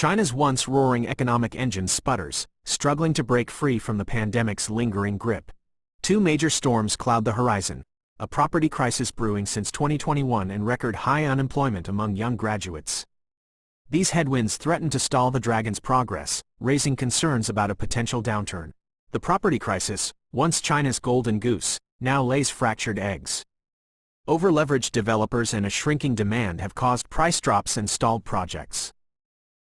China's once roaring economic engine sputters, struggling to break free from the pandemic's lingering grip. Two major storms cloud the horizon: a property crisis brewing since 2021 and record high unemployment among young graduates. These headwinds threaten to stall the dragon's progress, raising concerns about a potential downturn. The property crisis, once China's golden goose, now lays fractured eggs. Overleveraged developers and a shrinking demand have caused price drops and stalled projects.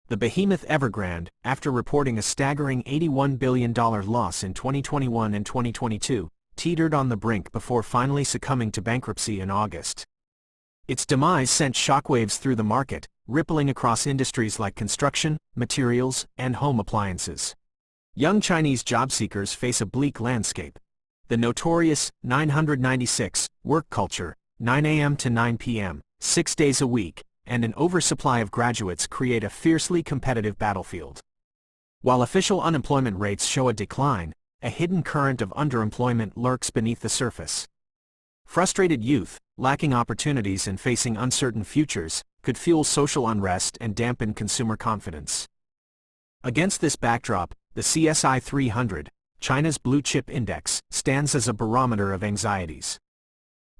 The behemoth Evergrande, after reporting a staggering $81 billion loss in 2021 and 2022, teetered on the brink before finally succumbing to bankruptcy in August. Its demise sent shockwaves through the market, rippling across industries like construction, materials, and home appliances. Young Chinese job seekers face a bleak landscape. The notorious 996 work culture, 9 a.m. to 9 p.m., 6 days a week, and an oversupply of graduates create a fiercely competitive battlefield. While official unemployment rates show a decline, a hidden current of underemployment lurks beneath the surface. Frustrated youth, lacking opportunities and facing uncertain futures, could fuel social unrest and dampen consumer confidence. Against this backdrop, the CSI 300, China's blue-chip index, stands as a barometer of anxieties.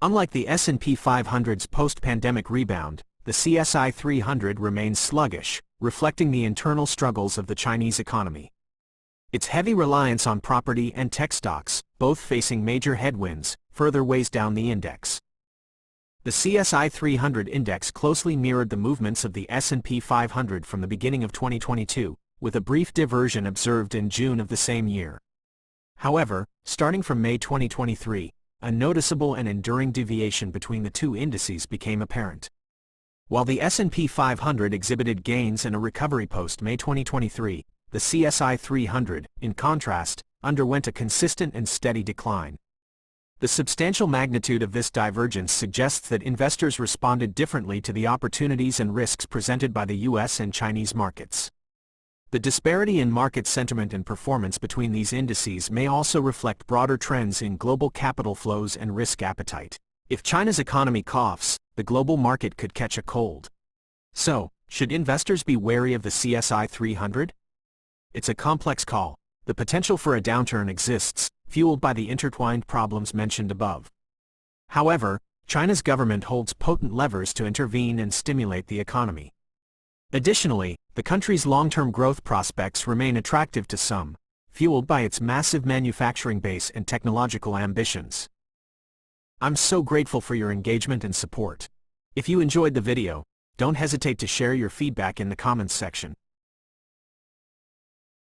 Unlike the S&P 500's post-pandemic rebound, the CSI 300 remains sluggish, reflecting the internal struggles of the Chinese economy. Its heavy reliance on property and tech stocks, both facing major headwinds, further weighs down the index. The CSI 300 index closely mirrored the movements of the S&P 500 from the beginning of 2022, with a brief diversion observed in June of the same year. However, starting from May 2023, a noticeable and enduring deviation between the two indices became apparent. While the S&P 500 exhibited gains and a recovery post-May 2023, the CSI 300, in contrast, underwent a consistent and steady decline. The substantial magnitude of this divergence suggests that investors responded differently to the opportunities and risks presented by the US and Chinese markets. The disparity in market sentiment and performance between these indices may also reflect broader trends in global capital flows and risk appetite. If China's economy coughs, the global market could catch a cold. So, should investors be wary of the CSI 300? It's a complex call. The potential for a downturn exists, fueled by the intertwined problems mentioned above. However, China's government holds potent levers to intervene and stimulate the economy. Additionally, the country's long-term growth prospects remain attractive to some, fueled by its massive manufacturing base and technological ambitions. I'm so grateful for your engagement and support. If you enjoyed the video, don't hesitate to share your feedback in the comments section.